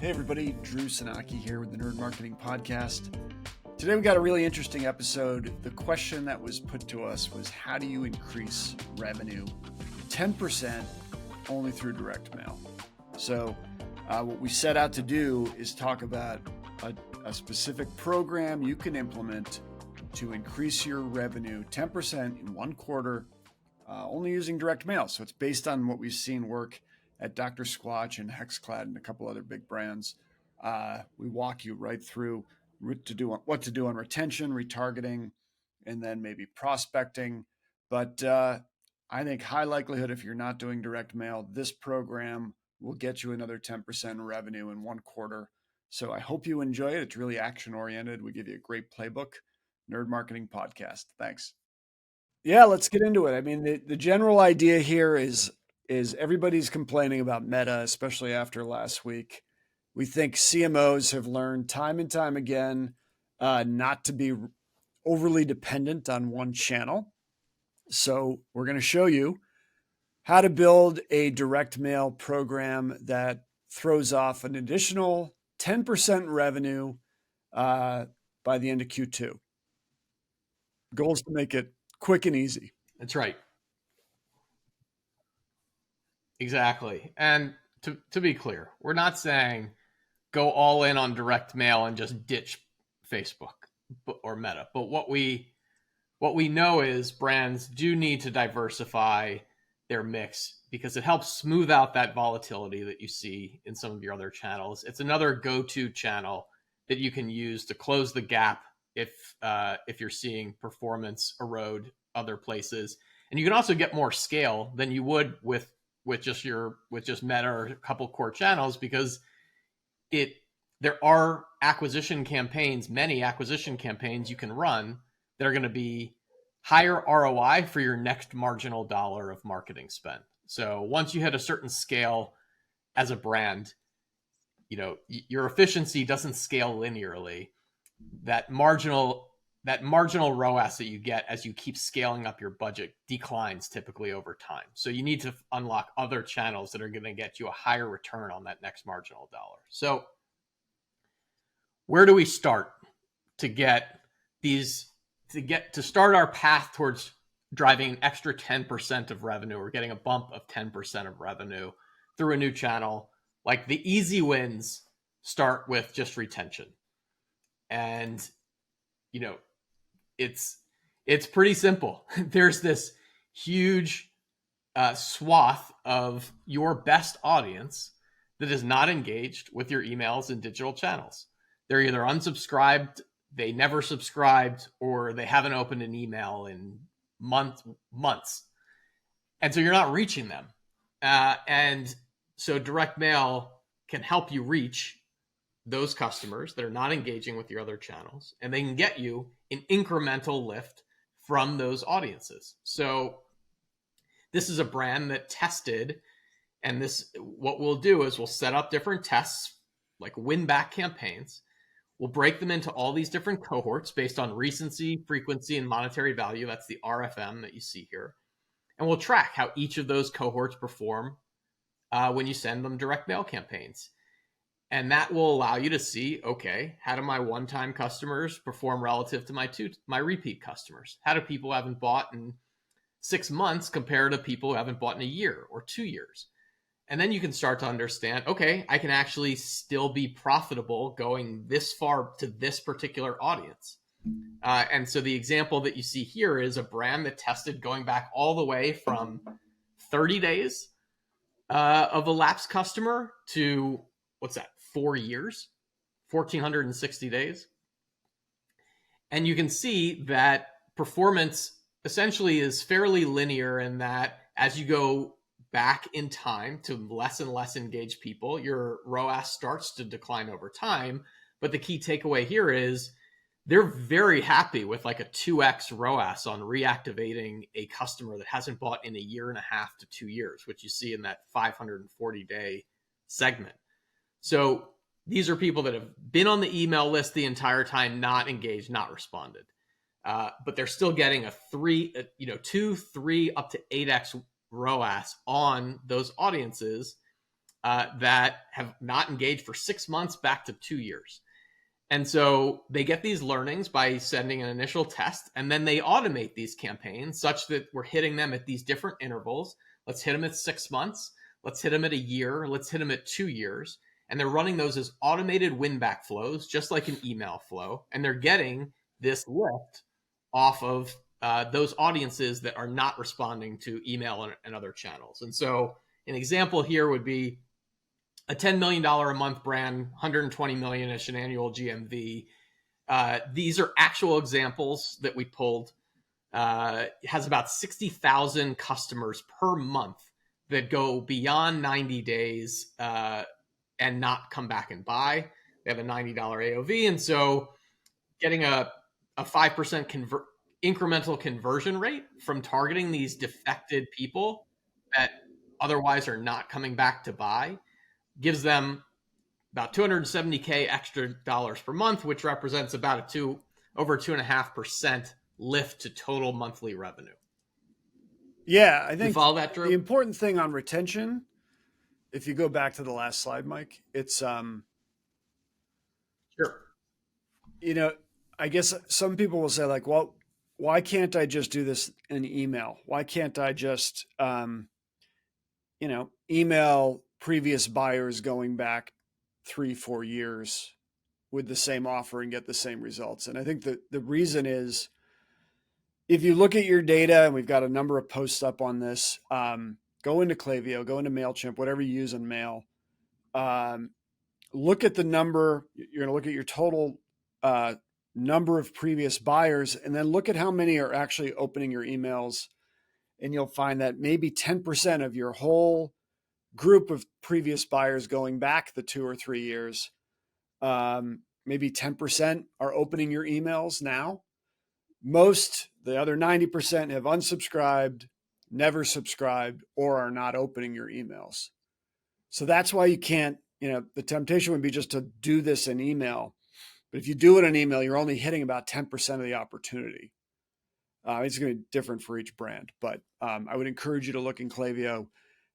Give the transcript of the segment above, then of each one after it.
Hey everybody, Drew Sanaki here with the Nerd Marketing Podcast. Today we got a really interesting episode. The question that was put to us was, how do you increase revenue 10% only through direct mail? So what we set out to do is talk about a specific program you can implement to increase your revenue 10% in one quarter, only using direct mail. So it's based on what we've seen work at Dr. Squatch and Hexclad and a couple other big brands. We walk you right through what to do on retention, retargeting, and then maybe prospecting. But I think high likelihood, if you're not doing direct mail, this program will get you another 10% revenue in one quarter. So I hope you enjoy it. It's really action oriented. We give you a great playbook. Nerd Marketing Podcast. Thanks. Yeah, let's get into it. I mean, the general idea here is everybody's complaining about Meta, especially after last week. We think CMOs have learned time and time again not to be overly dependent on one channel. So we're going to show you how to build a direct mail program that throws off an additional 10% revenue by the end of Q2. Goal is to make it quick and easy. That's right. Exactly. And to be clear, we're not saying go all in on direct mail and just ditch Facebook or Meta. But what we know is brands do need to diversify their mix because it helps smooth out that volatility that you see in some of your other channels. It's another go-to channel that you can use to close the gap if you're seeing performance erode other places. And you can also get more scale than you would with just Meta or a couple core channels, because there are many acquisition campaigns you can run that are going to be higher ROI for your next marginal dollar of marketing spend. So once you hit a certain scale as a brand, your efficiency doesn't scale linearly. That marginal ROAS that you get as you keep scaling up your budget declines typically over time. So you need to unlock other channels that are going to get you a higher return on that next marginal dollar. So where do we start to start our path towards driving an extra 10% of revenue or getting a bump of 10% of revenue through a new channel? Like, the easy wins start with just retention. And, it's pretty simple. There's this huge swath of your best audience that is not engaged with your emails and digital channels. They're either unsubscribed, they never subscribed, or they haven't opened an email in months. And so you're not reaching them. And so direct mail can help you reach those customers that are not engaging with your other channels, and they can get you an incremental lift from those audiences. So this is a brand that tested, and what we'll do is we'll set up different tests, like win back campaigns. We'll break them into all these different cohorts based on recency, frequency, and monetary value. That's the RFM that you see here. And we'll track how each of those cohorts perform when you send them direct mail campaigns. And that will allow you to see, okay, how do my one-time customers perform relative to my repeat customers? How do people who haven't bought in 6 months compare to people who haven't bought in a year or 2 years? And then you can start to understand, okay, I can actually still be profitable going this far to this particular audience. And so the example that you see here is a brand that tested going back all the way from 30 days of a lapsed customer to, 4 years, 1,460 days. And you can see that performance essentially is fairly linear in that as you go back in time to less and less engaged people, your ROAS starts to decline over time. But the key takeaway here is they're very happy with like a 2x ROAS on reactivating a customer that hasn't bought in a year and a half to 2 years, which you see in that 540-day segment. So these are people that have been on the email list the entire time, not engaged, not responded. But they're still getting a 2, 3, up to 8x ROAS on those audiences that have not engaged for 6 months back to 2 years. And so they get these learnings by sending an initial test, and then they automate these campaigns such that we're hitting them at these different intervals. Let's hit them at 6 months. Let's hit them at a year. Let's hit them at 2 years. And they're running those as automated win-back flows, just like an email flow. And they're getting this lift off of those audiences that are not responding to email and other channels. And so an example here would be a $10 million a month brand, 120 million-ish in annual GMV. These are actual examples that we pulled. It has about 60,000 customers per month that go beyond 90 days and not come back and buy. They have a $90 AOV. And so getting a 5% incremental conversion rate from targeting these defected people that otherwise are not coming back to buy gives them about 270K extra dollars per month, which represents about over 2.5% lift to total monthly revenue. Yeah, I think you follow that, Drew? The important thing on retention, if you go back to the last slide, Mike, it's sure. I guess some people will say like, well, why can't I just do this in email? Why can't I just email previous buyers going back 3-4 years with the same offer and get the same results? And I think that the reason is, if you look at your data, and we've got a number of posts up on this, go into Klaviyo, go into MailChimp, whatever you use in mail. Look at the number. You're going to look at your total number of previous buyers, and then look at how many are actually opening your emails. And you'll find that maybe 10% of your whole group of previous buyers going back the 2 or 3 years, maybe 10% are opening your emails now. The other 90% have unsubscribed, never subscribed, or are not opening your emails. So that's why you can't, the temptation would be just to do this in email. But if you do it in email, you're only hitting about 10% of the opportunity. It's going to be different for each brand, but I would encourage you to look in Klaviyo,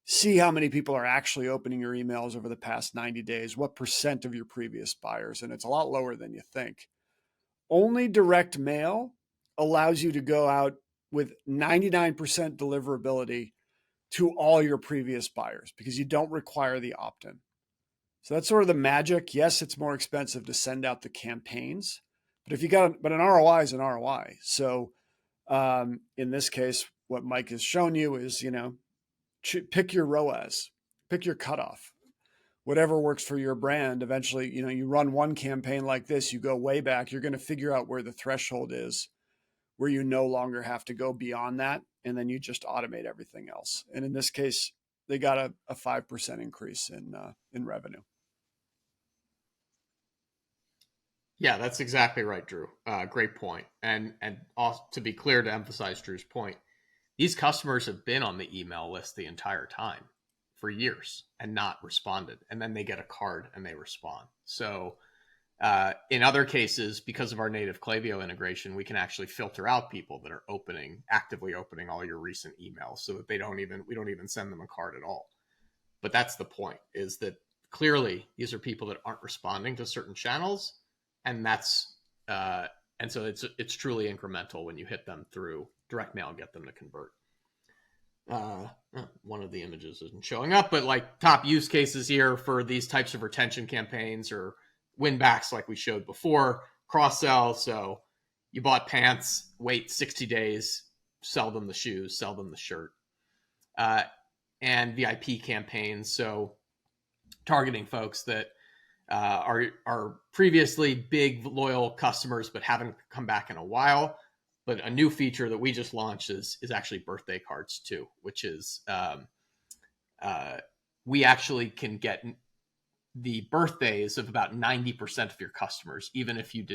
see how many people are actually opening your emails over the past 90 days, what percent of your previous buyers, and it's a lot lower than you think. Only direct mail allows you to go out with 99% deliverability to all your previous buyers because you don't require the opt-in. So that's sort of the magic. Yes, it's more expensive to send out the campaigns, but an ROI is an ROI. So in this case, what Mike has shown you is, pick your ROAS, pick your cutoff, whatever works for your brand. Eventually, you run one campaign like this, you go way back, you're going to figure out where the threshold is, where you no longer have to go beyond that. And then you just automate everything else. And in this case, they got a 5% increase in revenue. Yeah, that's exactly right, Drew. Great point. And also, to be clear, to emphasize Drew's point, these customers have been on the email list the entire time for years and not responded. And then they get a card and they respond. So in other cases, because of our native Klaviyo integration, we can actually filter out people that are actively opening all your recent emails so that we don't even send them a card at all. But that's the point, is that clearly these are people that aren't responding to certain channels. And so it's truly incremental when you hit them through direct mail and get them to convert. One of the images isn't showing up, but like top use cases here for these types of retention campaigns or win backs, like we showed before, cross sell. So you bought pants, wait 60 days, sell them the shoes, sell them the shirt, and VIP campaigns. So targeting folks that are previously big loyal customers but haven't come back in a while. But a new feature that we just launched is actually birthday cards too, which is we actually can get the birthdays of about 90% of your customers, even if you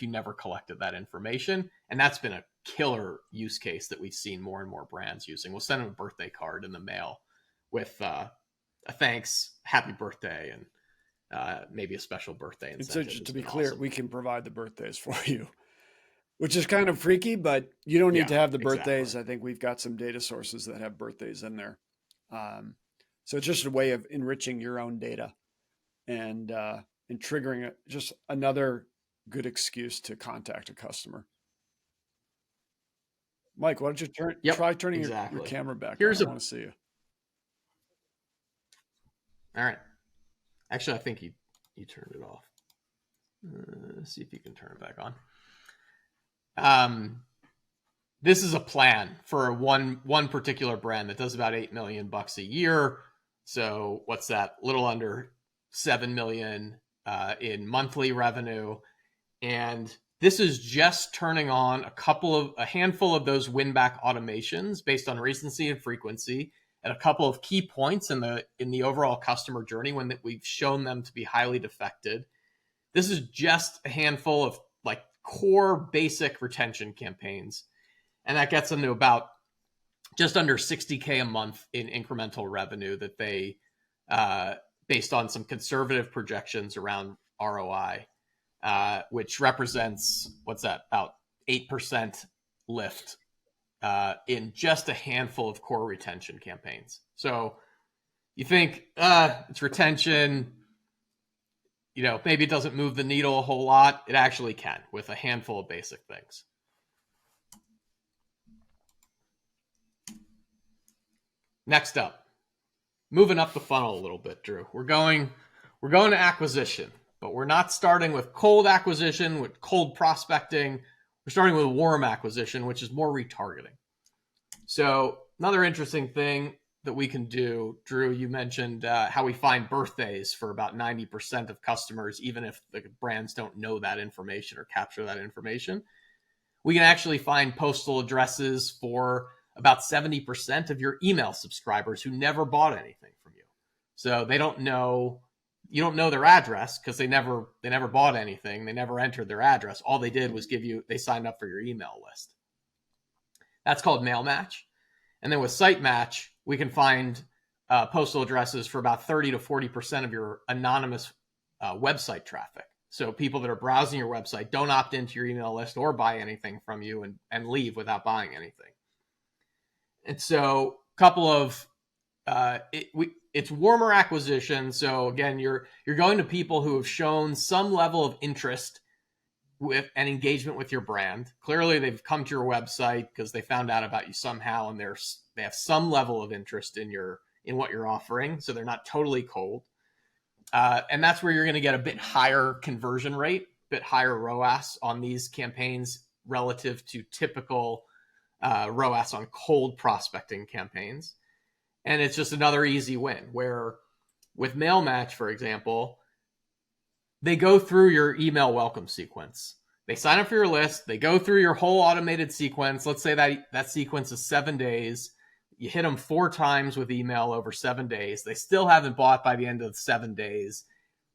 never collected that information. And that's been a killer use case that we've seen more and more brands using. We'll send them a birthday card in the mail with a thanks, happy birthday, and maybe a special birthday incentive. And so to be clear, awesome. We can provide the birthdays for you, which is kind of freaky, but you don't need to have the birthdays. Exactly. I think we've got some data sources that have birthdays in there. So it's just a way of enriching your own data and triggering just another good excuse to contact a customer. Mike, why don't you try turning your camera back on? I want to see you. All right. Actually, I think you turned it off. Let's see if you can turn it back on. This is a plan for one particular brand that does about $8 million a year. So what's that? A little under 7 million in monthly revenue. And this is just turning on a handful of those win-back automations based on recency and frequency at a couple of key points in the overall customer journey when we've shown them to be highly defected. This is just a handful of like core basic retention campaigns. And that gets them to about just under $60K a month in incremental revenue that they, based on some conservative projections around ROI, which represents, about 8% lift in just a handful of core retention campaigns. So you think it's retention, maybe it doesn't move the needle a whole lot. It actually can with a handful of basic things. Next up, moving up the funnel a little bit, Drew. We're going to acquisition, but we're not starting with cold acquisition, with cold prospecting. We're starting with warm acquisition, which is more retargeting. So another interesting thing that we can do, Drew, you mentioned how we find birthdays for about 90% of customers, even if the brands don't know that information or capture that information. We can actually find postal addresses for about 70% of your email subscribers who never bought anything from you. So you don't know their address because they never bought anything. They never entered their address. All they did was they signed up for your email list. That's called mail match. And then with site match, we can find postal addresses for about 30 to 40% of your anonymous website traffic. So people that are browsing your website don't opt into your email list or buy anything from you and leave without buying anything. And so a couple of, it's warmer acquisition. So again, you're going to people who have shown some level of interest with and engagement with your brand. Clearly they've come to your website because they found out about you somehow and they have some level of interest in what you're offering. So they're not totally cold. And that's where you're going to get a bit higher conversion rate, a bit higher ROAS on these campaigns relative to typical ROAS on cold prospecting campaigns. And it's just another easy win where with mail match, for example, they go through your email welcome sequence. They sign up for your list. They go through your whole automated sequence. Let's say that sequence is 7 days. You hit them 4 times with email over 7 days. They still haven't bought by the end of the 7 days.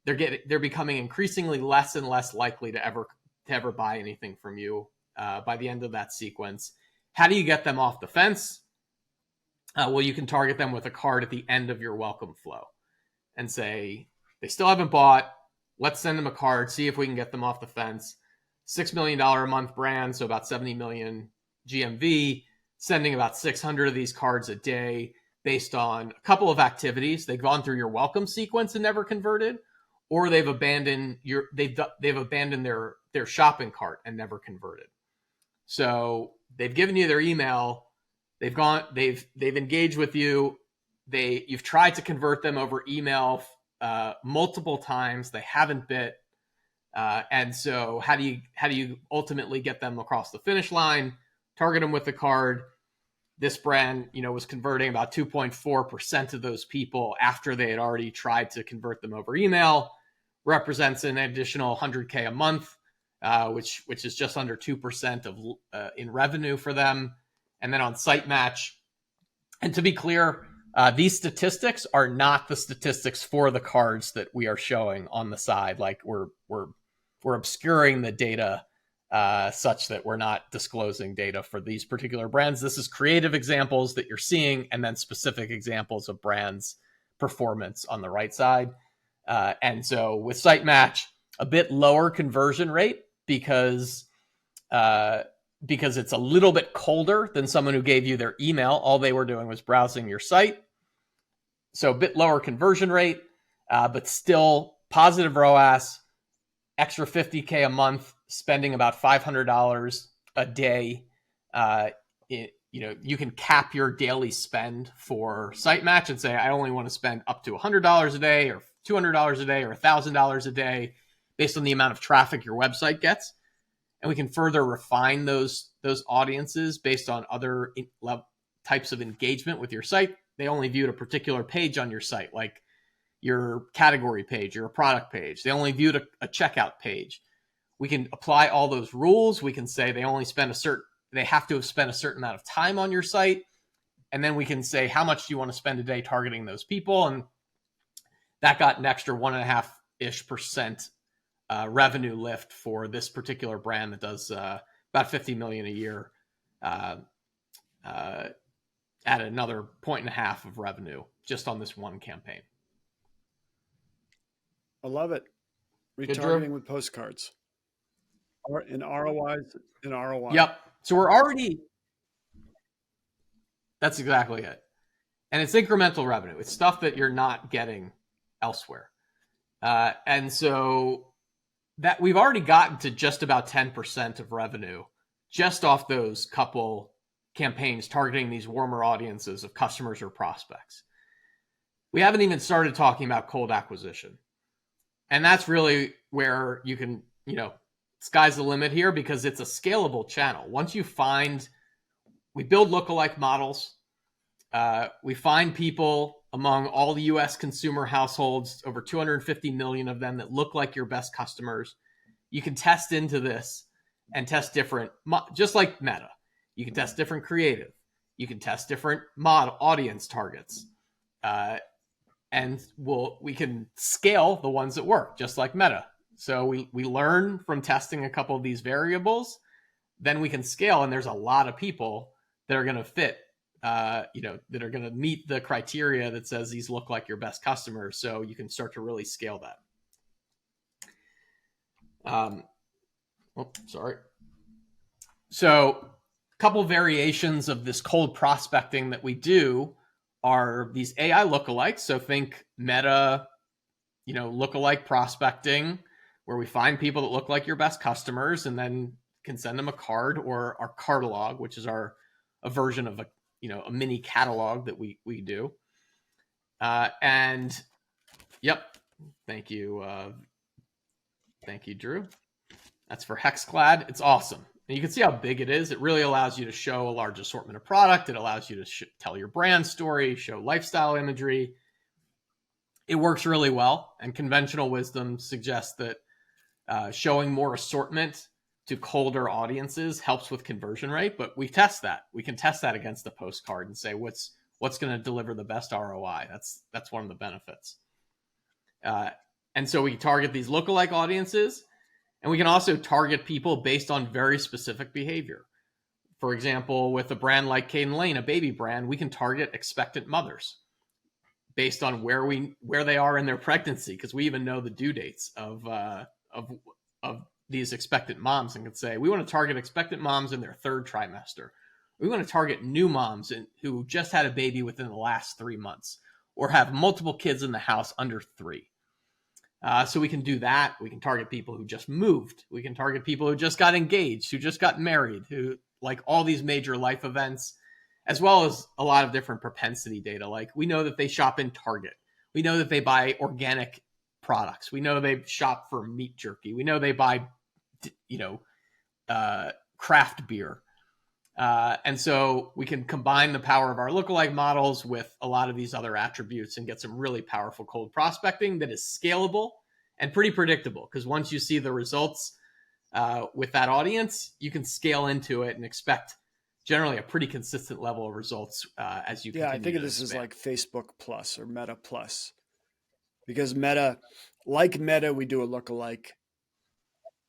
They're becoming increasingly less and less likely to ever buy anything from you by the end of that sequence. How do you get them off the fence? Well, you can target them with a card at the end of your welcome flow and say, they still haven't bought. Let's send them a card, see if we can get them off the fence. $6 million a month brand, so about 70 million GMV, sending about 600 of these cards a day based on a couple of activities. They've gone through your welcome sequence and never converted, or they've abandoned their shopping cart and never converted. So they've given you their email. They've engaged with you. You've tried to convert them over email multiple times. They haven't bit. And so how do you ultimately get them across the finish line? Target them with the card. This brand, was converting about 2.4% of those people after they had already tried to convert them over email. Represents an additional 100K a month, which is just under 2% of in revenue for them. And then on site match, and to be clear, these statistics are not the statistics for the cards that we are showing on the side. Like we're obscuring the data such that we're not disclosing data for these particular brands. This is creative examples that you're seeing, and then specific examples of brands' performance on the right side. And so with site match, a bit lower conversion rate because it's a little bit colder than someone who gave you their email. All they were doing was browsing your site. So a bit lower conversion rate, but still positive ROAS, extra $50K a month, spending about $500 a day. You can cap your daily spend for Site Match and say, I only want to spend up to $100 a day or $200 a day or $1,000 a day based on the amount of traffic your website gets. And we can further refine those audiences based on other types of engagement with your site. They only viewed a particular page on your site, like your category page, your product page. They only viewed a checkout page. We can apply all those rules. We can say they have to have spent a certain amount of time on your site. And then we can say, how much do you want to spend a day targeting those people? And that got an extra 1.5% revenue lift for this particular brand that does about $50 million a year, at another 1.5 of revenue just on this one campaign. I love it. Retargeting with postcards. In ROI. Yep. So we're already, that's exactly it. And it's incremental revenue. It's stuff that you're not getting elsewhere. And so that we've already gotten to just about 10% of revenue just off those couple campaigns targeting these warmer audiences of customers or prospects. We haven't even started talking about cold acquisition. And that's really where you can, sky's the limit here because it's a scalable channel. Once we build lookalike models, we find people among all the US consumer households, over 250 million of them that look like your best customers. You can test into this and test different, just like Meta. You can test different creative. You can test different audience targets. And we can scale the ones that work, just like Meta. So we learn from testing a couple of these variables, then we can scale. And there's a lot of people that are going to fit, that are going to meet the criteria that says these look like your best customers. So you can start to really scale that. So a couple variations of this cold prospecting that we do are these AI lookalikes. So think Meta, lookalike prospecting, where we find people that look like your best customers and then can send them a card or our catalog, which is a version of a mini catalog that we do. And yep. Thank you. Thank you, Drew. That's for Hexclad. It's awesome. And you can see how big it is. It really allows you to show a large assortment of product. It allows you to tell your brand story, show lifestyle imagery. It works really well. And conventional wisdom suggests that showing more assortment to colder audiences helps with conversion rate. But we test that. We can test that against the postcard and say what's going to deliver the best ROI. That's one of the benefits. And so we target these lookalike audiences. And we can also target people based on very specific behavior. For example, with a brand like Caden Lane, a baby brand, we can target expectant mothers based on where they are in their pregnancy, because we even know the due dates of these expectant moms, and can say we want to target expectant moms in their third trimester. We want to target new moms who just had a baby within the last 3 months or have multiple kids in the house under 3. So we can do that. We can target people who just moved. We can target people who just got engaged, who just got married, who like all these major life events, as well as a lot of different propensity data. Like we know that they shop in Target. We know that they buy organic products. We know they shop for meat jerky. We know they buy, craft beer. And so we can combine the power of our lookalike models with a lot of these other attributes and get some really powerful cold prospecting that is scalable and pretty predictable. Because once you see the results with that audience, you can scale into it and expect generally a pretty consistent level of results as you continue. Yeah, I think of this as like Facebook Plus or Meta Plus. Because Meta, we do a lookalike.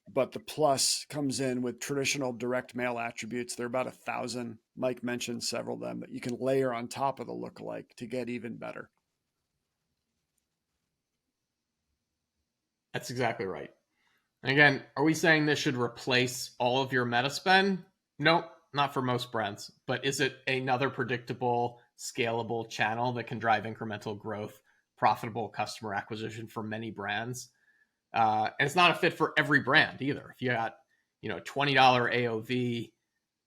But the plus comes in with traditional direct mail attributes. There are about 1,000. Mike mentioned several of them that you can layer on top of the lookalike to get even better. That's exactly right. And again, are we saying this should replace all of your meta spend? Nope, not for most brands. But is it another predictable scalable channel that can drive incremental growth, profitable customer acquisition for many brands. And it's not a fit for every brand either. If you got, $20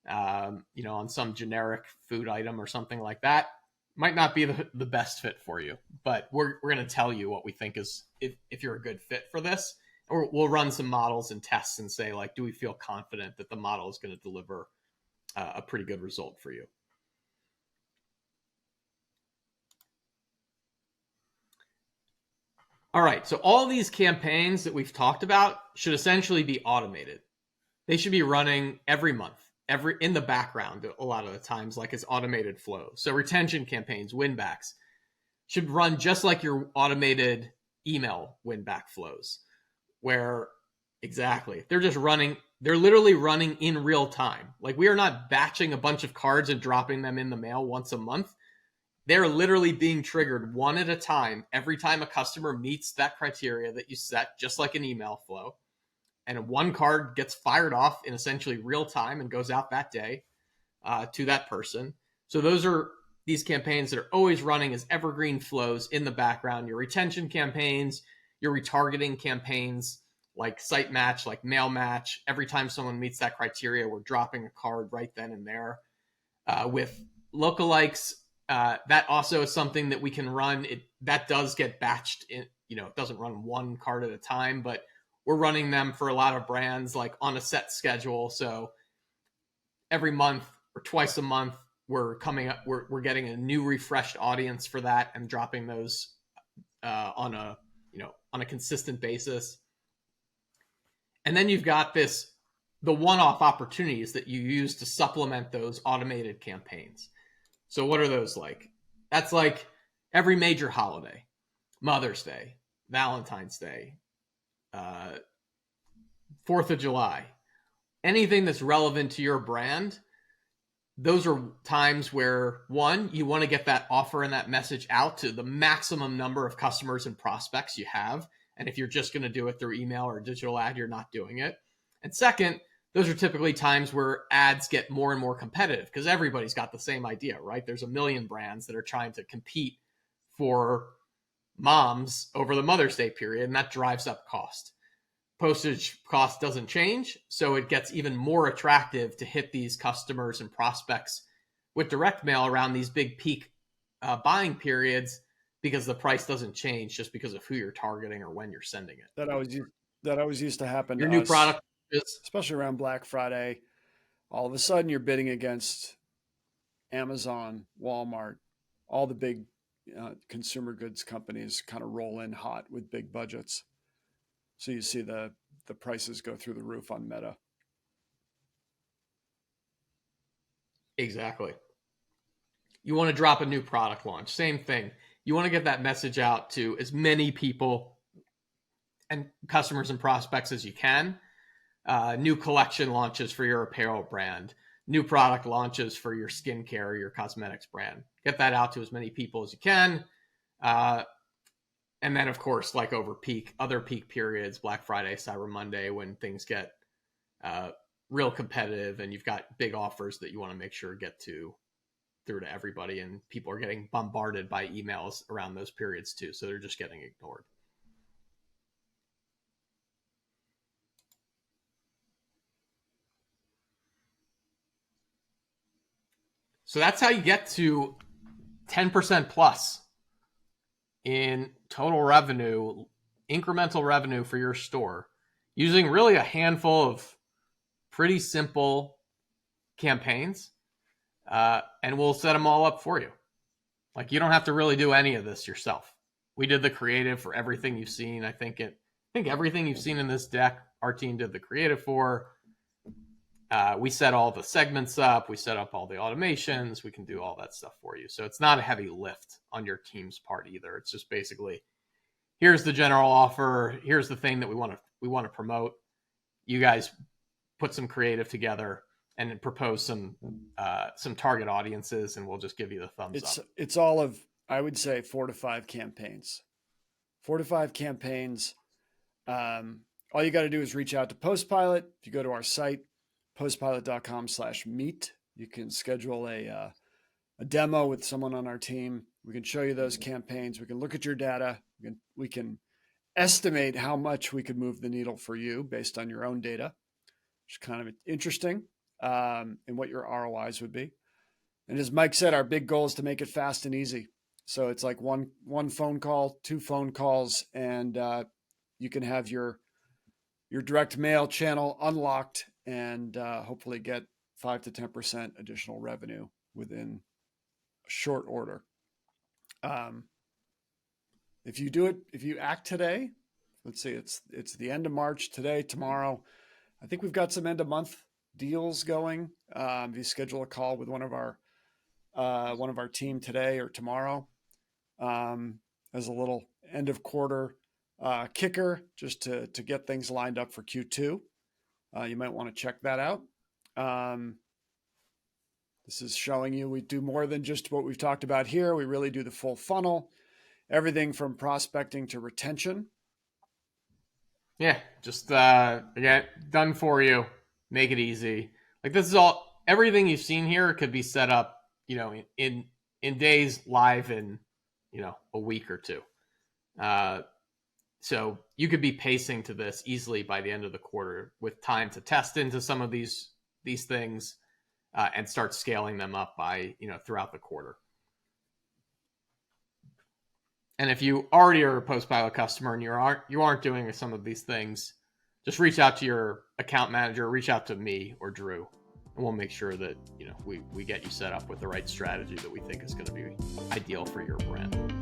AOV, on some generic food item or something like that, might not be the best fit for you. But we're going to tell you what we think is if you're a good fit for this. Or we'll run some models and tests and say, like, do we feel confident that the model is going to deliver a pretty good result for you? All right, so all of these campaigns that we've talked about should essentially be automated. They should be running every month, in the background a lot of the times, like it's automated flow. So retention campaigns, win backs, should run just like your automated email win back flows, where exactly they're literally running in real time. Like, we are not batching a bunch of cards and dropping them in the mail once a month. They're literally being triggered one at a time every time a customer meets that criteria that you set, just like an email flow. And one card gets fired off in essentially real time and goes out that day to that person. So those are these campaigns that are always running as evergreen flows in the background. Your retention campaigns, your retargeting campaigns, like site match, like mail match. Every time someone meets that criteria, we're dropping a card right then and there. With lookalikes, that also is something that we can run. That does get batched in, it doesn't run one card at a time, but we're running them for a lot of brands, like on a set schedule. So every month or twice a month, we're getting a new refreshed audience for that and dropping those on a consistent basis. And then you've got the one-off opportunities that you use to supplement those automated campaigns. So what are those like? That's like every major holiday, Mother's Day, Valentine's Day, 4th of July, anything that's relevant to your brand. Those are times where, one, you want to get that offer and that message out to the maximum number of customers and prospects you have. And if you're just going to do it through email or a digital ad, you're not doing it. And second, those are typically times where ads get more and more competitive because everybody's got the same idea, right? There's a million brands that are trying to compete for moms over the Mother's Day period, and that drives up cost. Postage cost doesn't change, so it gets even more attractive to hit these customers and prospects with direct mail around these big peak buying periods because the price doesn't change just because of who you're targeting or when you're sending it. That always used to happen. Your to new us, product, especially around Black Friday. All of a sudden, you're bidding against Amazon, Walmart, all the big consumer goods companies kind of roll in hot with big budgets. So you see the prices go through the roof on Meta. Exactly. You want to drop a new product launch, same thing. You want to get that message out to as many people and customers and prospects as you can. New collection launches for your apparel brand, new product launches for your skincare or your cosmetics brand. Get that out to as many people as you can. And then, of course, like over other peak periods, Black Friday, Cyber Monday, when things get real competitive and you've got big offers that you want to make sure get through to everybody, and people are getting bombarded by emails around those periods too, so they're just getting ignored. So that's how you get to 10% plus in total revenue, incremental revenue for your store, using really a handful of pretty simple campaigns. And we'll set them all up for you. Like, you don't have to really do any of this yourself. We did the creative for everything you've seen. I think everything you've seen in this deck, our team did the creative for. We set all the segments up. We set up all the automations. We can do all that stuff for you. So it's not a heavy lift on your team's part either. It's just basically, here's the general offer. Here's the thing that we want to promote. You guys put some creative together and propose some target audiences, and we'll just give you the thumbs up. It's all of, I would say, 4 to 5 campaigns. 4 to 5 campaigns. All you got to do is reach out to Postpilot. If you go to our site, postpilot.com/meet, you can schedule a a demo with someone on our team. We can show you those campaigns. We can look at your data. We can estimate how much we could move the needle for you based on your own data, which is kind of interesting, and what your ROIs would be. And as Mike said, our big goal is to make it fast and easy. So it's like one phone call, 2 phone calls, and you can have your direct mail channel unlocked and hopefully get 5 to 10% additional revenue within a short order. If you act today, let's see, it's the end of March today, tomorrow. I think we've got some end of month deals going. If you schedule a call with one of our team today or tomorrow, as a little end of quarter kicker, just to get things lined up for Q2. You might want to check that out. This is showing you we do more than just what we've talked about here. We really do the full funnel, everything from prospecting to retention. Yeah, just again, done for you. Make it easy. Like, this is all, everything you've seen here could be set up, in days, live in, a week or two. So you could be pacing to this easily by the end of the quarter with time to test into some of these things and start scaling them up by, throughout the quarter. And if you already are a Postpilot customer and you aren't doing some of these things, just reach out to your account manager, reach out to me or Drew, and we'll make sure that we get you set up with the right strategy that we think is going to be ideal for your brand.